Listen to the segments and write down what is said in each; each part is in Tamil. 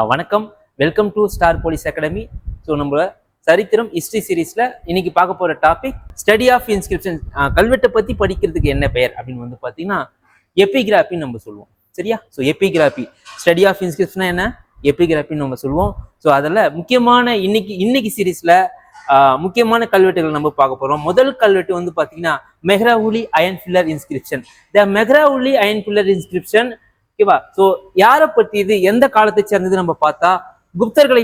வணக்கம், welcome to star police academy. So நம்ம சரித்திரம் ஹிஸ்ட்ரி சீரீஸ்ல இன்னைக்கு பார்க்க போற டாபிக் ஸ்டடி ஆஃப் இன்ஸ்கிரிப்ஷன். கல்வெட்டை பத்தி படிக்கிறதுக்கு என்ன பெயர் அப்படின்னு வந்து பார்த்தீங்கன்னா எபிகிராபின்னு நம்ம சொல்லுவோம். சரியா? ஸோ எபிகிராபி, ஸ்டடி ஆஃப் இன்ஸ்கிரிப்ஷனா என்ன, எபிகிராபின்னு நம்ம சொல்லுவோம். ஸோ அதில் முக்கியமான இன்னைக்கு சீரீஸ்ல முக்கியமான கல்வெட்டுகள் நம்ம பார்க்க போறோம். முதல் கல்வெட்டு வந்து பார்த்தீங்கன்னா மெஹ்ராவுலி அயன் பில்லர் இன்ஸ்கிரிப்ஷன். த மெஹ்ராவுலி அயன் பில்லர் இன்ஸ்கிரிப்ஷன். ஓகேவா? ஸோ யாரை பற்றியது, எந்த காலத்தை சேர்ந்தது நம்ம பார்த்தா குப்தர்களை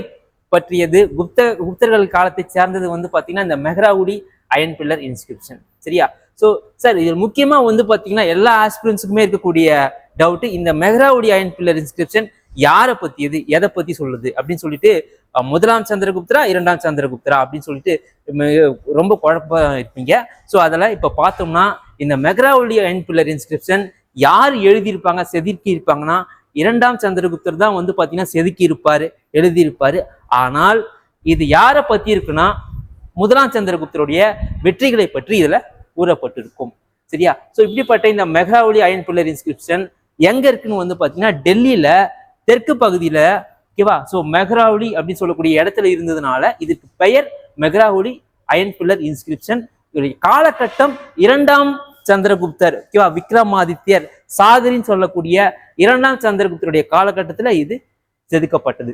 பற்றியது. குப்தர்கள் காலத்தை சேர்ந்தது வந்து பார்த்தீங்கன்னா இந்த மெஹ்ராவுலி அயன் பில்லர் இன்ஸ்கிரிப்ஷன். சரியா? ஸோ சார், இது முக்கியமா வந்து பார்த்தீங்கன்னா எல்லா ஆஸ்பிரன்ஸுக்குமே இருக்கக்கூடிய டவுட், இந்த மெஹ்ராவுலி அயன் பில்லர் இன்ஸ்கிரிப்ஷன் யாரை பற்றியது, எதை பற்றி சொல்லுது அப்படின்னு சொல்லிட்டு முதலாம் சந்திரகுப்தரா இரண்டாம் சந்திரகுப்தரா அப்படின்னு சொல்லிட்டு ரொம்ப குழப்பம் இருப்பீங்க. ஸோ அதெல்லாம் இப்போ பார்த்தோம்னா இந்த மெஹ்ராவுலி அயன் பில்லர் இன்ஸ்கிரிப்ஷன் யார் எழுதியிருப்பாங்க, செதுக்கி இருப்பாங்கன்னா இரண்டாம் சந்திரகுப்தர் தான் வந்து பார்த்தீங்கன்னா செதுக்கி இருப்பாரு, எழுதியிருப்பாரு. ஆனால் இது யாரை பற்றி இருக்குன்னா முதலாம் சந்திரகுப்தருடைய வெற்றிகளை பற்றி இதுல கூறப்பட்டிருக்கும். சரியா? ஸோ இப்படிப்பட்ட இந்த மெஹ்ராவுலி அயன் பில்லர் இன்ஸ்கிரிப்ஷன் எங்க இருக்குன்னு வந்து பார்த்தீங்கன்னா டெல்லியில தெற்கு பகுதியில. ஓகேவா? ஸோ மெஹ்ராவுலி அப்படின்னு சொல்லக்கூடிய இடத்துல இருந்ததுனால இதுக்கு பெயர் மெஹ்ராவுலி அயன் பில்லர் இன்ஸ்கிரிப்ஷன். காலகட்டம் இரண்டாம் சந்திரகுப்தர், ஓகேவா, விக்ரமாதித்யர் சாகரின்னு சொல்லக்கூடிய இரண்டாம் சந்திரகுப்தருடைய காலகட்டத்துல இது செதுக்கப்பட்டது.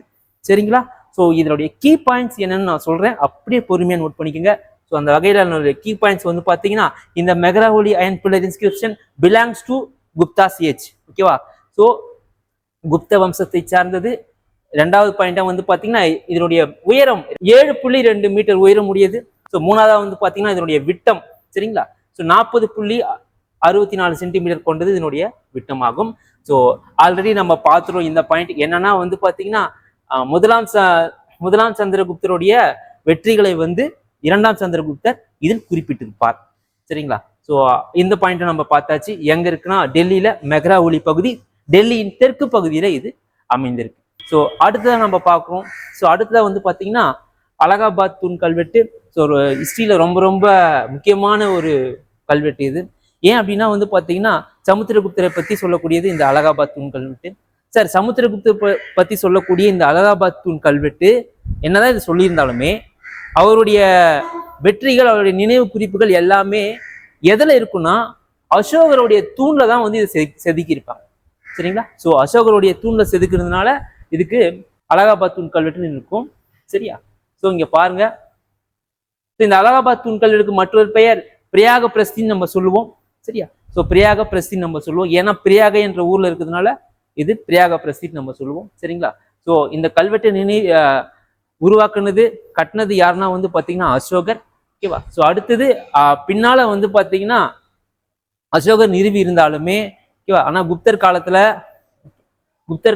சரிங்களா? ஸோ இதனுடைய கீ பாயிண்ட்ஸ் என்னன்னு நான் சொல்றேன், அப்படியே பொறுமையா நோட் பண்ணிக்கோங்க. ஸோ அந்த வகையில கீ பாயிண்ட்ஸ் வந்து பாத்தீங்கன்னா இந்த Mehrauli iron pillar inscription belongs to Guptas age. ஓகேவா? ஸோ குப்த வம்சத்தை சார்ந்தது. ரெண்டாவது பாயிண்டா வந்து பாத்தீங்கன்னா இதனுடைய உயரம் 7.2 மீட்டர் உயரம் உடையது. ஸோ மூணாவது வந்து பாத்தீங்கன்னா இதனுடைய விட்டம். சரிங்களா? ஸோ 40.64 சென்டிமீட்டர் கொண்டது இதனுடைய விட்டமாகும். ஸோ ஆல்ரெடி நம்ம பார்த்துறோம் இந்த பாயிண்ட். என்னன்னா வந்து பாத்தீங்கன்னா முதலாம் சந்திரகுப்தருடைய வெற்றிகளை வந்து இரண்டாம் சந்திரகுப்தர் இதில் குறிப்பிட்டிருப்பார். சரிங்களா? ஸோ இந்த பாயிண்ட்டை நம்ம பார்த்தாச்சு. எங்க இருக்குன்னா டெல்லியில மெஹ்ராவுலி பகுதி, டெல்லியின் தெற்கு பகுதியில இது அமைந்திருக்கு. ஸோ அடுத்ததான் நம்ம பார்க்குறோம். ஸோ அடுத்ததான் வந்து பார்த்தீங்கன்னா அலகாபாத் தூண் கல்வெட்டு. ஸோ ஒரு ஹிஸ்ட்ரியில ரொம்ப ரொம்ப முக்கியமான ஒரு கல்வெட்டு இது. ஏன் அப்படின்னா வந்து பார்த்தீங்கன்னா சமுத்திரகுப்தரை பற்றி சொல்லக்கூடியது இந்த அலகாபாத் தூண் கல்வெட்டு. சார், சமுத்திரகுப்தர் பற்றி சொல்லக்கூடிய இந்த அலகாபாத் தூண் கல்வெட்டு என்னதான் இது சொல்லியிருந்தாலுமே அவருடைய வெற்றிகள், அவருடைய நினைவு குறிப்புகள் எல்லாமே எதில் இருக்குன்னா அசோகருடைய தூண்ல தான் வந்து இதை செதுக்கி இருப்பாங்க. சரிங்களா? ஸோ அசோகருடைய தூண்ல செதுக்கிறதுனால இதுக்கு அலகாபாத் தூண் கல்வெட்டுன்னு இருக்கும். சரியா? ஸோ இங்க பாருங்க, இந்த அலகாபாத் தூண் கல்வெட்டுக்கு மற்றொரு பெயர் பிரியாக பிரஸ்தின்னு நம்ம சொல்லுவோம். சரியா? ஸோ பிரியாக பிரஸ்தின்னு நம்ம சொல்லுவோம். ஏன்னா பிரியாக என்ற ஊர்ல இருக்கிறதுனால இது பிரியாக பிரஸ்தின்னு நம்ம சொல்லுவோம். சரிங்களா? ஸோ இந்த கல்வெட்டை உருவாக்குனது, கட்டினது யாருன்னா வந்து பாத்தீங்கன்னா அசோகர். ஓகேவா? ஸோ அடுத்தது பின்னால வந்து பாத்தீங்கன்னா அசோகர் நிறுவி இருந்தாலுமே, ஓகேவா, ஆனா குப்தர்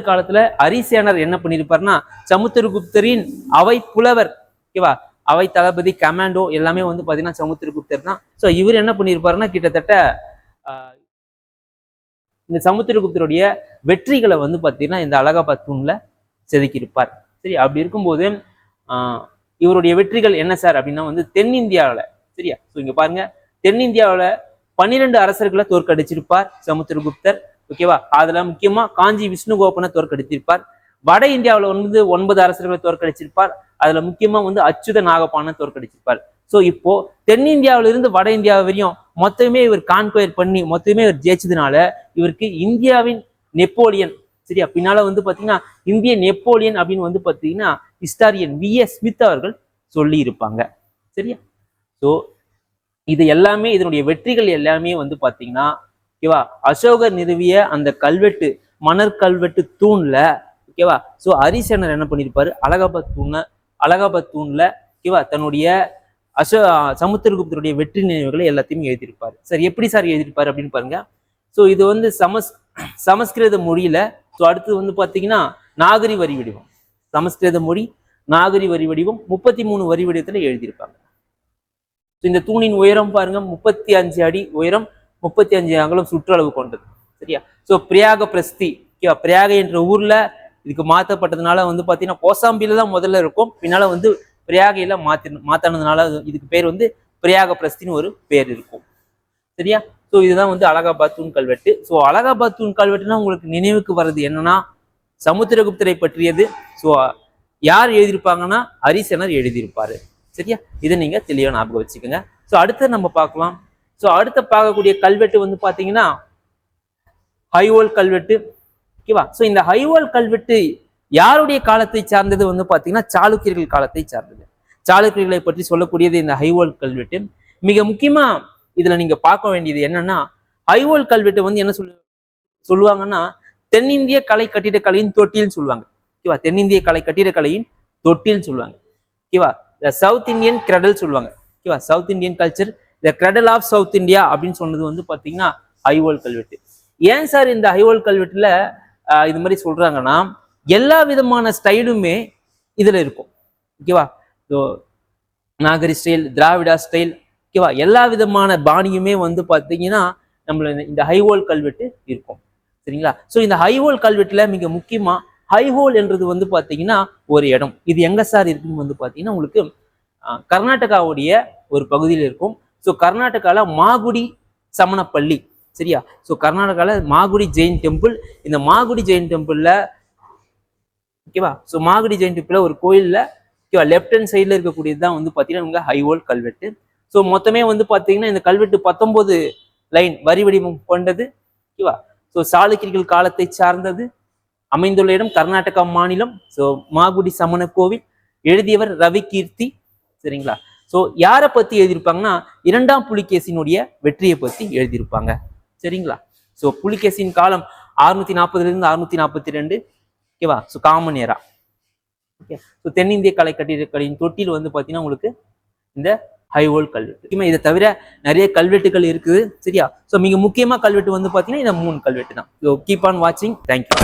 காலத்துல அரிசேனர் என்ன பண்ணிருப்பாருன்னா சமுத்திரகுப்தரின் அவை புலவர், ஓகேவா, அவை தளபதி, கமாண்டோ எல்லாமே வந்து பாத்தீங்கன்னா சமுத்திரகுப்தர் தான். ஸோ இவர் என்ன பண்ணிருப்பாருன்னா கிட்டத்தட்ட இந்த சமுத்திரகுப்தருடைய வெற்றிகளை வந்து பாத்தீங்கன்னா இந்த அலகாபாத் தூண்ல செதுக்கியிருப்பார். சரி, அப்படி இருக்கும்போது இவருடைய வெற்றிகள் என்ன சார் அப்படின்னா வந்து தென்னிந்தியாவில. சரியா? ஸோ இங்க பாருங்க, தென்னிந்தியாவில 12 அரசர்களை தோற்கடிச்சிருப்பார் சமுத்திரகுப்தர். ஓகேவா? அதுல முக்கியமா காஞ்சி விஷ்ணுகோபனை தோற்கடித்திருப்பார். வட இந்தியாவில வந்து 9 அரசர்களை தோற்கடிச்சிருப்பார். அதுல முக்கியமா வந்து அச்சுத நாகபானை தோற்கடிச்சிருப்பார். ஸோ இப்போ தென்னிந்தியாவில இருந்து வட இந்தியா வரையும் மொத்தமே இவர் கான்கொயர் பண்ணி மொத்தமே இவர் ஜெயிச்சதுனால இவருக்கு இந்தியாவின் நெப்போலியன். சரியா? பின்னால வந்து பாத்தீங்கன்னா இந்திய நெப்போலியன் அப்படின்னு வந்து பாத்தீங்கன்னா ஹிஸ்டாரியன் V.S. ஸ்மித் அவர்கள் சொல்லி இருப்பாங்க. சரியா? ஸோ இது எல்லாமே, இதனுடைய வெற்றிகள் எல்லாமே வந்து பாத்தீங்கன்னா, ஓகேவா, அசோகர் நிறுவிய அந்த கல்வெட்டு, மணற் கல்வெட்டு தூண்ல, ஓகேவா. ஸோ அரிசேனர் என்ன பண்ணிருப்பாரு, அலகாபாத் தூண்ல, ஓகேவா, தன்னுடைய சமுத்திரகுப்தருடைய வெற்றி நினைவுகளை எல்லாத்தையுமே எழுதியிருப்பாரு. சார், எப்படி சார் எழுதியிருப்பாரு அப்படின்னு பாருங்க. ஸோ இது வந்து சமஸ்கிருத மொழியில. ஸோ அடுத்து வந்து பாத்தீங்கன்னா நாகரி வரி வடிவம், சமஸ்கிருத மொழி நாகரி வரி வடிவம் 33 வரி வடிவத்துல எழுதியிருப்பாங்க. இந்த தூணின் உயரம் பாருங்க 35 அடி உயரம், 35 அகலம் சுற்றளவு கொண்டது. சரியா? ஸோ பிரியாக பிரஸ்தி, ஓகேவா, பிரியாக என்ற ஊர்ல இதுக்கு மாற்றப்பட்டதுனால வந்து பாத்தீங்கன்னா கோசாம்பியில தான் முதல்ல இருக்கும். பின்னால வந்து பிரியாகையில மாத்தினதுனால இதுக்கு பேர் வந்து பிரியாக பிரஸ்தின்னு ஒரு பேர் இருக்கும். சரியா? ஸோ இதுதான் வந்து அலகாபாத் தூண் கல்வெட்டு. ஸோ அலகாபாத் தூண் கல்வெட்டுனா உங்களுக்கு நினைவுக்கு வர்றது என்னன்னா சமுத்திரகுப்தரை பற்றியது. ஸோ யார் எழுதியிருப்பாங்கன்னா ஹரிசனர் எழுதியிருப்பாரு. சரியா, இதை நீங்க தெளிவா ஞாபகம் வச்சுக்கோங்க. ஸோ அடுத்து நம்ம பார்க்கலாம். ஸோ அடுத்த பார்க்கக்கூடிய கல்வெட்டு வந்து பாத்தீங்கன்னா ஐஹோல் கல்வெட்டு. ஓகேவா? ஸோ இந்த ஐஹோல் கல்வெட்டு யாருடைய காலத்தை சார்ந்தது வந்து பாத்தீங்கன்னா சாளுக்கியர்கள் காலத்தை சார்ந்தது. சாளுக்கியர்களை பற்றி சொல்லக்கூடியது இந்த ஐஹோல் கல்வெட்டு. மிக முக்கியமா இதுல நீங்க பார்க்க வேண்டியது என்னன்னா, ஐஹோல் கல்வெட்டு வந்து என்ன சொல்லுவாங்கன்னா தென்னிந்திய கலை கட்டிடக்கலையின் தொட்டில்னு சொல்லுவாங்க. ஓகேவா? தென்னிந்திய கலை கட்டிடக்கலையின் தொட்டில்னு சொல்லுவாங்க. ஓகேவா? சவுத் இந்தியன் கிரெடல் சொல்லுவாங்க. ஓகேவா? South Indian culture, the cradle of south India அப்படின்னு சொன்னது வந்து பாத்தீங்கன்னா ஐஹோல் கல்வெட்டு. ஏன் சார் இந்த ஐஹோல் கல்வெட்டுல இது மாதிரி சொல்றாங்கன்னா, எல்லா விதமான ஸ்டைலுமே இதுல இருக்கும். ஓகேவா? நாகரி ஸ்டைல், திராவிடா ஸ்டைல், ஓகேவா, எல்லா விதமான பாணியுமே வந்து பாத்தீங்கன்னா நம்மள இந்த ஐஹோல் கல்வெட்டு இருக்கும். சரிங்களா? ஸோ இந்த ஐஹோல் கல்வெட்டுல மிக முக்கியமா ஐஹோல் என்றது வந்து பாத்தீங்கன்னா ஒரு இடம். இது எங்க சார் இருக்குன்னு வந்து பாத்தீங்கன்னா உங்களுக்கு கர்நாடகாவுடைய ஒரு பகுதியில் இருக்கும். ஸோ கர்நாடகால மாகுடி சமணப்பள்ளி. சரியா? ஸோ கர்நாடகால மாகுடி ஜெயின் டெம்பிள். இந்த மாகுடி ஜெயின் டெம்பிள்ல ஓகேவா, ஸோ மாகுடி ஜெயின் டெம்பிள்ல ஒரு கோயில்ல ஓகேவா லெஃப்ட் ஹேண்ட் சைட்ல இருக்கக்கூடியது தான் வந்து பாத்தீங்கன்னா உங்க ஐஹோல் கல்வெட்டு. ஸோ மொத்தமே வந்து பாத்தீங்கன்னா இந்த கல்வெட்டு 19 லைன் வரி வடிவம் கொண்டது. ஓகேவா? ஸோ சாளுக்கியர்கள் காலத்தை சார்ந்தது. அமைந்துள்ள இடம் கர்நாடகா மாநிலம். ஸோ மாகுடி சமண கோவில். எழுதியவர் ரவி கீர்த்தி. சரிங்களா? ஸோ யாரை பத்தி எழுதியிருப்பாங்கன்னா இரண்டாம் புலிகேசினுடைய வெற்றியை பத்தி எழுதியிருப்பாங்க. சரிங்களா? ஸோ புலிகேசின் காலம் 640 642. ஓகேவா? So common era. Okay. So தென்னிந்திய கலை கட்டிடக்கலையின் தொட்டில் வந்து பாத்தீங்கன்னா உங்களுக்கு இந்த ஐஹோல் கல்வெட்டு. இதை தவிர நிறைய கல்வெட்டுகள் இருக்குது. சரியா? ஸோ மிக முக்கியமா கல்வெட்டு வந்து பாத்தீங்கன்னா இந்த 3 கல்வெட்டு தான். ஸோ கீப் ஆன் வாட்சிங். தேங்க்யூ.